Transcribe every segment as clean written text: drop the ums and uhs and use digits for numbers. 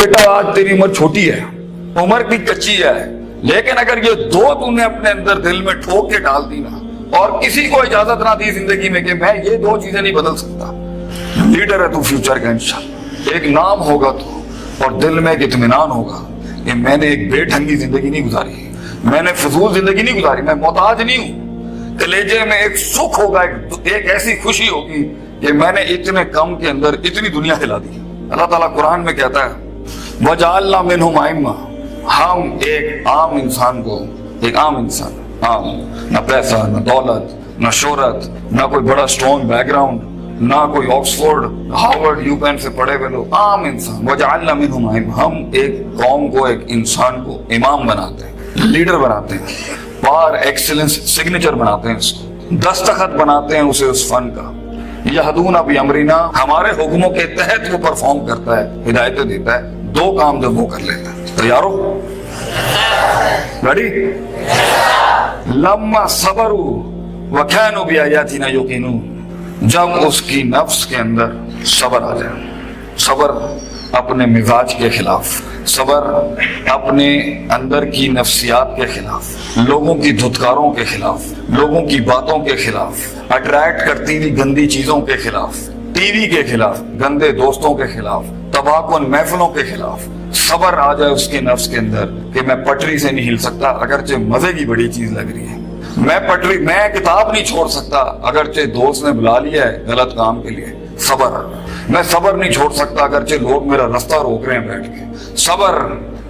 بیٹا آج تیری عمر چھوٹی ہے, عمر بھی کچی ہے, لیکن اگر یہ دو تم نے اپنے اندر دل میں ٹھوک کے ڈال دی نا, اور کسی کو اجازت نہ دی زندگی میں کہ میں یہ دو چیزیں نہیں بدل سکتا, لیڈر ہے تو فیوچر کا انشاءاللہ. ایک نام ہوگا تو, اور دل میں ایک اطمینان ہوگا کہ میں نے ایک بے ڈھنگی زندگی نہیں گزاری, میں نے فضول زندگی نہیں گزاری, میں محتاج نہیں ہوں. کلیجے میں ایک سکھ ہوگا, ایک ایسی خوشی ہوگی کہ میں نے اتنے کم کے اندر اتنی دنیا ہلا دی. اللہ تعالیٰ قرآن میں کہتا ہے وَجَعَلْنَا مِنْهُمْ أَئِمَّةً, ہم ایک عام انسان کو, ایک عام انسان, عام, نہ پیسہ, نہ دولت, نہ شہرت, نہ کوئی بڑا اسٹرانگ بیک گراؤنڈ, نہ کوئی آکسفورڈ, ہارورڈ, یو پین سے پڑھے ہوئے لوگ, عام انسان. وَجَعَلْنَا مِنْهُمْ أَئِمَّةً, ہم ایک قوم کو, ایک انسان کو امام بناتے ہیں, لیڈر بناتے ہیں, پار ایکسلنس سگنیچر بناتے ہیں, اس کو دستخط بناتے ہیں اسے اس فن کا. یہدون بامرنا, ہمارے حکموں کے تحت وہ پرفارم کرتا ہے, ہدایتیں دیتا ہے. دو کام جب وہ کر لیتا ہے, تیارو ریڈی, لما صبروا وكانوا بآياتنا يوقنون, جب اس کی نفس کے اندر صبر آ جائے, صبر اپنے مزاج کے خلاف, صبر اپنے اندر کی نفسیات کے خلاف, لوگوں کی دھتکاروں کے خلاف, لوگوں کی باتوں کے خلاف, اٹریکٹ کرتی ہوئی گندی چیزوں کے خلاف, ٹی وی کے خلاف, گندے دوستوں کے خلاف, تباکن محفلوں کے خلاف. صبر آ جائے اس کے نفس کے اندر کہ میں پٹری سے نہیں ہل سکتا اگرچہ مزے کی بڑی چیز لگ رہی ہے, میں کتاب نہیں چھوڑ سکتا اگرچہ دوست نے بلا لیا ہے غلط کام کے لیے. صبر, میں صبر نہیں چھوڑ سکتا اگرچہ لوگ میرا رستہ روک رہے ہیں بیٹھ کے. صبر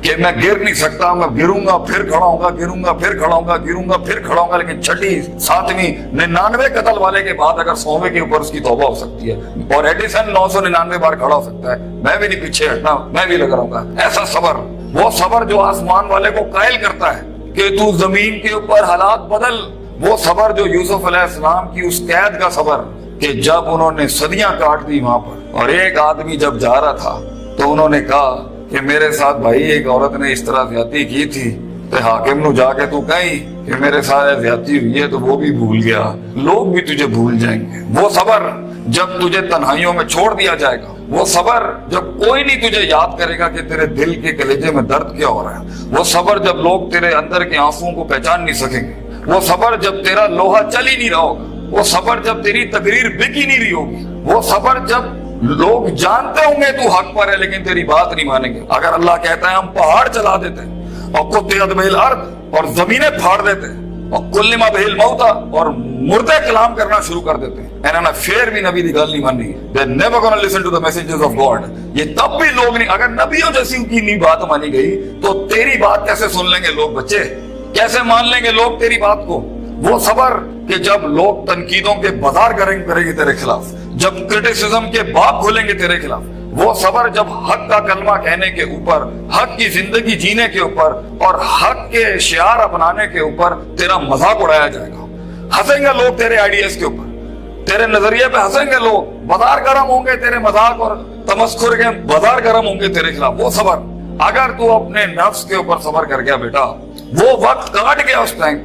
کہ میں گر نہیں سکتا, میں گروں گا پھر کھڑا ہوں گا, گروں گا پھر کھڑا ہوں گا, گروں گا پھر کھڑا ہوں گا, لیکن چھٹی 7ویں 99 قتل والے کے بعد اگر 100ویں کے اوپر اس کی توبہ ہو سکتی ہے, اور ایڈیسن 999 بار کھڑا ہو سکتا ہے, میں بھی نہیں پیچھے ہٹنا, میں بھی لگا رہوں گا. ایسا صبر, وہ صبر جو آسمان والے کو قائل کرتا ہے کہ تو زمین کے اوپر حالات بدل, وہ صبر جو یوسف علیہ السلام کی اس قید کا صبر کہ جب انہوں نے صدیاں کاٹ دی وہاں پر, اور ایک آدمی جب جا رہا تھا تو انہوں نے کہا کہ میرے ساتھ بھائی ایک عورت نے اس طرح زیادتی کی تھی, تو حاکم نو جا کے تو کہیں کہ میرے ساتھ زیادتی ہوئی ہے, تو وہ بھی بھول گیا, لوگ بھی تجھے بھول جائیں گے. وہ صبر جب تجھے تنہائیوں میں چھوڑ دیا جائے گا, وہ صبر جب کوئی نہیں تجھے یاد کرے گا کہ تیرے دل کے کلیجے میں درد کیا ہو رہا ہے, وہ صبر جب لوگ تیرے اندر کے آنسوؤں کو پہچان نہیں سکیں گے, وہ صبر جب تیرا لوہا چل ہی نہیں رہا ہوگا, وہ صبر جب تیری تقریر بک ہی نہیں رہی ہوگی, وہ صبر جب لوگ جانتے ہوں گے تو حق پر ہے لیکن تیری بات نہیں مانیں گے. اگر اللہ کہتا ہے ہم پہاڑ چلا دیتے ہیں اور قطعت بہ الارض, اور زمینیں پھاڑ دیتے ہیں, اور کلما بہ الموتى, اور مردے کلام کرنا شروع کر دیتے ہیں, انہوں پھر بھی نبی کی گل نہیں ماننی, they never gonna listen to the messages of God. یہ تب بھی لوگ نہیں, اگر نبیوں جیسی کی نہیں بات مانی گئی تو تیری بات کیسے سن لیں گے لوگ, بچے کیسے مان لیں گے لوگ تیری بات کو. وہ صبر کہ جب لوگ تنقیدوں کے بازار کریں گے تیرے خلاف, جب کرٹیسزم کے باپ کھولیں گے تیرے خلاف, وہ صبر جب حق کا کلمہ کہنے کے اوپر, حق کی زندگی جینے کے اوپر, اور حق کے شعار اپنانے کے اوپر تیرا مذاق اڑایا جائے گا. ہنسیں گے لوگ تیرے آئیڈیاز کے اوپر, تیرے نظریے پہ ہنسیں گے لوگ, بازار گرم ہوں گے تیرے مذاق اور تمسخر کے, بازار گرم ہوں گے تیرے خلاف. وہ صبر, اگر تو اپنے نفس کے اوپر صبر کر گیا بیٹا, وہ وقت کاٹ گیا اس ٹائم.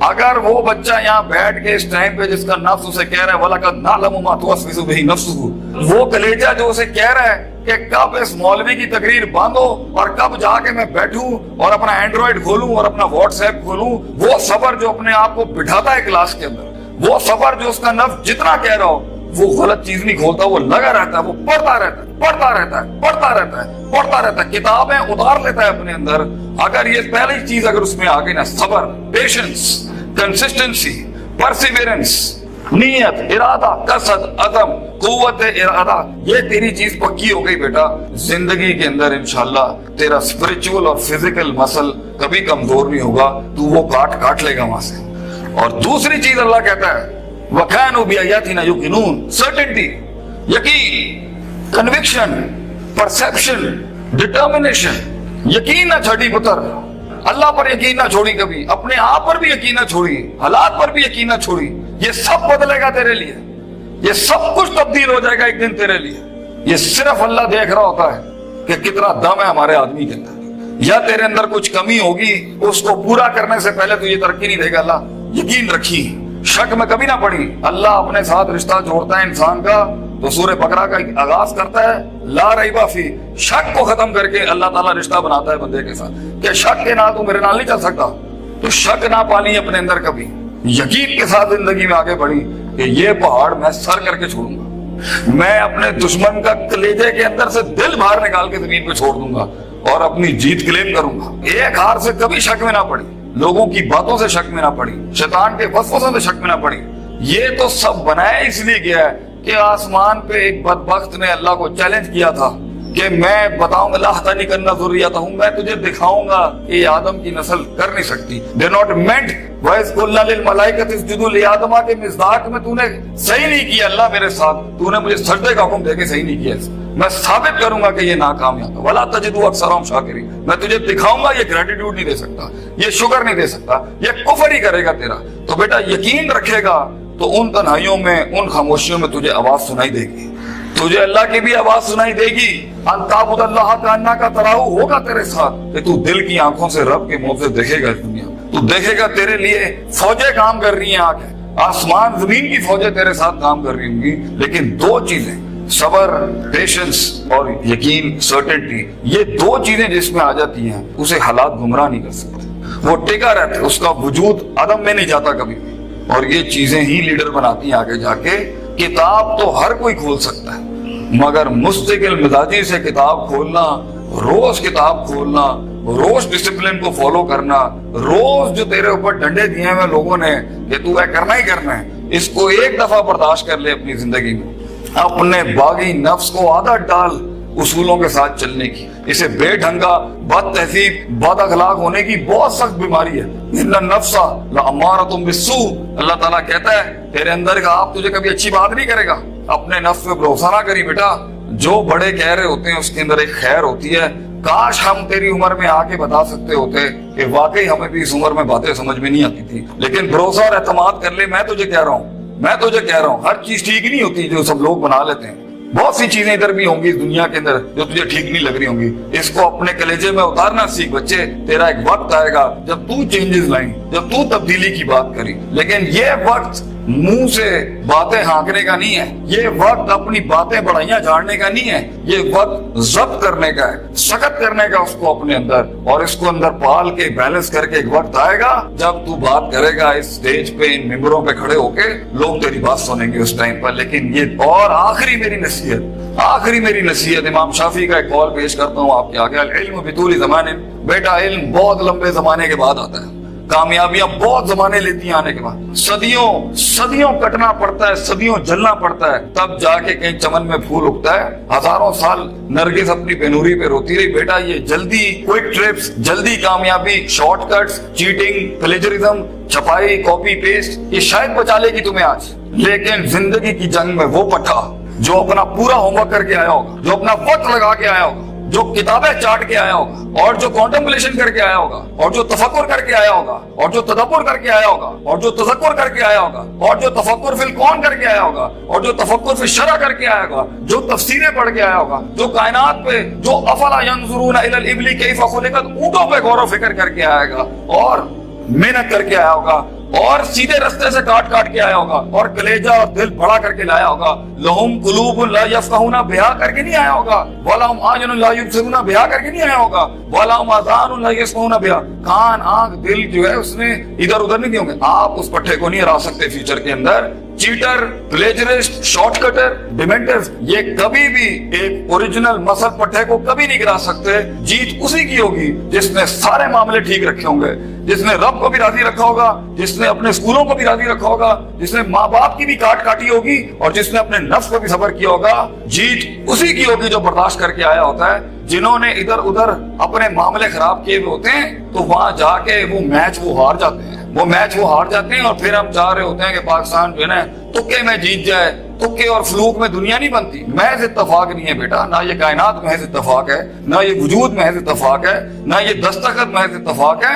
اگر وہ بچہ یہاں بیٹھ کے اس ٹائم پہ جس کا نفس اسے کہہ رہا ہے وَلَقَدْ نَعْلَمُ مَا تُوَسْوِسُ بِهِ نَفْسُهُ, وہ کلیجہ جو اسے کہہ رہا ہے کہ کب اس مولوی کی تقریر باندھو اور کب جا کے میں بیٹھوں اور اپنا اینڈرائیڈ کھولوں اور اپنا واٹس ایپ کھولوں, وہ صبر جو اپنے آپ کو بٹھاتا ہے کلاس کے اندر, وہ صبر جو اس کا نفس جتنا کہہ رہا ہو وہ غلط چیز نہیں کھولتا, وہ لگا رہتا ہے, وہ پڑھتا رہتا ہے, پڑھتا رہتا ہے, پڑھتا رہتا ہے, پڑھتا رہتا ہے, کتابیں اتار لیتا ہے اپنے اندر. اگر یہ پہلی چیز اگر اس میں آ گئی نا, صبر, پیشنس, کنسسٹنسی, پرسیورنس, نیت, ارادہ, قصد, عزم, قوت ارادہ, یہ تیری چیز پکی ہو گئی بیٹا, زندگی کے اندر انشاءاللہ تیرا اسپرچول اور فزیکل مسل کبھی کمزور نہیں ہوگا, تو وہ کاٹ لے گا وہاں سے. اور دوسری چیز اللہ کہتا ہے وَكَانُوا بِآيَاتِنَا يُوقِنُونَ, سرٹنٹی, یقین, کنوکشن, پرسپشن, ڈٹرمنیشن. یقین نہ چھڑی پتر, اللہ پر یقین نہ چھوڑی کبھی, اپنے آپ پر بھی یقین نہ چھوڑی, حالات پر بھی یقین نہ چھوڑی. یہ سب بدلے گا تیرے لیے, یہ سب کچھ تبدیل ہو جائے گا ایک دن تیرے لیے. یہ صرف اللہ دیکھ رہا ہوتا ہے کہ کتنا دم ہے ہمارے آدمی کے اندر, یا تیرے اندر کچھ کمی ہوگی, اس کو پورا کرنے سے پہلے تو یہ ترقی نہیں دے گا. اللہ یقین رکھی, شک میں کبھی نہ پڑی, اللہ اپنے ساتھ رشتہ جوڑتا ہے انسان کا تو سورہ بقرہ کا آغاز کرتا ہے لا ریبہ فی، شک کو ختم کر کے اللہ تعالیٰ رشتہ بناتا ہے بندے کے ساتھ کہ شک کے نہ تو میرے نال نہیں چل سکتا، تو شک نہ پالی اپنے اندر کبھی، یقین کے ساتھ زندگی میں آگے بڑھی کہ یہ پہاڑ میں سر کر کے چھوڑوں گا، میں اپنے دشمن کا کلیجے کے اندر سے دل باہر نکال کے زمین پہ چھوڑ دوں گا اور اپنی جیت کلیم کروں گا۔ ایک ہار سے کبھی شک میں نہ پڑی، لوگوں کی باتوں سے شک میں نہ پڑی، شیطان کے وسوسوں سے شک میں نہ پڑی۔ یہ تو سب بنایا اس لیے گیا ہے کہ آسمان پہ ایک بدبخت نے اللہ کو چیلنج کیا تھا کہ میں بتاؤں گا لا تنکن ذریتہم، میں تجھے دکھاؤں گا کہ یہ آدم کی نسل کر نہیں سکتی۔ They not meant وَإِذْ قُلْنَا لِلْمَلَائِكَةِ اسْجُدُوا لِآدَمَ کے مصداق میں تو نے صحیح نہیں کیا اللہ میرے ساتھ، تو نے مجھے سجدے کا حکم دے کے صحیح نہیں کیا، میں ثابت کروں گا کہ یہ ناکامیاب ہے۔ وَلَا تَجِدُوا أَكْثَرَهُمْ شَاكِرِينَ، میں تجھے دکھاؤں گا یہ گریٹیٹیوڈ نہیں دے سکتا، یہ شکر نہیں دے سکتا، یہ کفر ہی کرے گا تیرا۔ تو بیٹا یقین رکھے گا تو ان تنہائیوں میں، ان خاموشیوں میں تجھے آواز سنائی دے گی، تجھے اللہ کی بھی آواز سنائی دے گی۔ ان تعبد اللہ کانک تراہ، ہوگا تیرے ساتھ کہ تو دل کی آنکھوں سے رب کے منہ سے دیکھے گا، اس دنیا تو دیکھے گا تیرے لیے فوجیں کام کر رہی ہیں، آگے آسمان زمین کی فوجیں تیرے ساتھ کام کر رہی ہوں گی، لیکن دو چیزیں صبر، پیشنس اور یقین، سرٹنٹی، یہ دو چیزیں جس میں آ جاتی ہیں اسے حالات گمراہ نہیں کر سکتے، وہ ٹکا رہتا ہے، اس کا وجود عدم میں نہیں جاتا کبھی بھی، اور یہ چیزیں ہی لیڈر بناتی ہیں آگے جا کے۔ کتاب تو ہر کوئی کھول سکتا ہے، مگر مستقل مزاجی سے کتاب کھولنا، روز کتاب کھولنا، روز ڈسپلن کو فالو کرنا، روز جو تیرے اوپر ڈنڈے دیے ہیں لوگوں نے کہ تو ہے کرنا ہی کرنا ہے، اس کو ایک دفعہ برداشت کر لے اپنی زندگی میں، اپنے باغی نفس کو عادت ڈال اصولوں کے ساتھ چلنے کی۔ اسے بے ڈھنگا، بد تہذیب، بد اخلاق ہونے کی بہت سخت بیماری ہے۔ ان النفس لامارۃ بالسوء، اللہ تعالیٰ کہتا ہے تیرے اندر کا آپ تجھے کبھی اچھی بات نہیں کرے گا، اپنے نفس پہ بھروسہ نہ کری بیٹا، جو بڑے کہہ رہے ہوتے ہیں اس کے اندر ایک خیر ہوتی ہے۔ کاش ہم تیری عمر میں آ کے بتا سکتے ہوتے کہ واقعی ہمیں بھی اس عمر میں باتیں سمجھ میں نہیں آتی تھی، لیکن بھروسہ اور اعتماد کر لے، میں تجھے کہہ رہا ہوں ہر چیز ٹھیک نہیں ہوتی جو سب لوگ بنا لیتے ہیں، بہت سی چیزیں ادھر بھی ہوں گی اس دنیا کے اندر جو تجھے ٹھیک نہیں لگ رہی ہوں گی، اس کو اپنے کلیجے میں اتارنا سیکھ بچے، تیرا ایک وقت آئے گا جب تو چینجز لائیں، جب تو تبدیلی کی بات کری، لیکن یہ وقت منہ سے باتیں ہانکنے کا نہیں ہے، یہ وقت اپنی باتیں بڑائیاں جھاڑنے کا نہیں ہے، یہ وقت ضبط کرنے کا ہے، سخت کرنے کا اس کو اپنے اندر، اور اس کو اندر پال کے بیلنس کر کے ایک وقت آئے گا جب تو بات کرے گا اس سٹیج پہ، ان ممبروں پہ کھڑے ہو کے لوگ تیری بات سنیں گے اس ٹائم پر۔ لیکن یہ اور آخری میری نصیحت امام شافعی کا ایک قول پیش کرتا ہوں آپ کے آگے، العلم بطول زمان، بیٹا علم بہت لمبے زمانے کے بعد آتا ہے، کامیابیاں بہت زمانے لیتی ہیں آنے کے بعد، صدیوں کٹنا پڑتا ہے، صدیوں جلنا پڑتا ہے، تب جا کے کہیں چمن میں پھول اگتا ہے۔ ہزاروں سال نرگس اپنی بینوری پہ روتی رہی، بیٹا یہ جلدی کوئک ٹرپس، جلدی کامیابی، شارٹ کٹس، چیٹنگ، پلیجرزم، چھپائی، کاپی پیسٹ، یہ شاید بچا لے گی تمہیں آج، لیکن زندگی کی جنگ میں وہ پٹھا جو اپنا پورا ہوم ورک کر کے آیا ہوگا، جو اپنا وقت لگا کے آیا ہوگا، جو کتابیں چاٹ کے آیا ہوگا، اور جو کانٹمپلیشن کر کے آیا ہوگا، اور جو تفکر کر کے آیا ہوگا، اور جو تدبر کر کے آیا ہوگا، اور جو تذکر کر کے آیا ہوگا، اور جو تفکر فی الکون کر کے آیا ہوگا، اور جو تفکر فی الشرع کر کے آیا ہوگا، جو تفسیریں پڑھ کے آیا ہوگا، جو کائنات پہ، جو افلا ینظرون الی الابل کیف خلقت، اونٹوں پہ غور و فکر کر کے آئے گا، اور محنت کر کے آیا ہوگا، اور سیدھے رستے سے کاٹ کے آیا ہوگا، اور کلیجہ اور دل بڑا کر کے لایا ہوگا، لہم قلوب لا یفقہون بہا کر کے نہیں آیا ہوگا، ولہم اعین لا یبصرون بہا کر کے نہیں آیا ہوگا، ولہم آذان لا یسمعون بہا، کان، آنکھ، دل جو ہے اس نے ادھر ادھر نہیں دیے ہوں گے۔ آپ اس پٹھے کو نہیں ہرا سکتے فیوچر کے اندر۔ چیٹر، پلیجرسٹ، شارٹ کٹر، ڈیمنٹرز، یہ کبھی بھی ایک اوریجنل مسل پٹھے کو کبھی نہیں گرا سکتے۔ جیت اسی کی ہوگی جس نے سارے معاملے ٹھیک رکھے ہوں گے، جس نے رب کو بھی راضی رکھا ہوگا، جس نے اپنے اسکولوں کو بھی راضی رکھا ہوگا، جس نے ماں باپ کی بھی کاٹی ہوگی، اور جس نے اپنے نفس کو بھی صبر کیا ہوگا۔ جیت اسی کی ہوگی جو برداشت کر کے آیا ہوتا ہے۔ جنہوں نے ادھر ادھر اپنے معاملے خراب کیے ہوئے ہوتے ہیں تو وہاں جا کے وہ میچ ہار جاتے ہیں، اور پھر ہم چاہ رہے ہوتے ہیں کہ پاکستان جو ہے نا تکے میں جیت جائے۔ تکے اور فلوک میں دنیا نہیں بنتی، محض اتفاق نہیں ہے بیٹا، نہ یہ کائنات محض اتفاق ہے، نہ یہ وجود محض اتفاق ہے، نہ یہ دستخط محض اتفاق ہے۔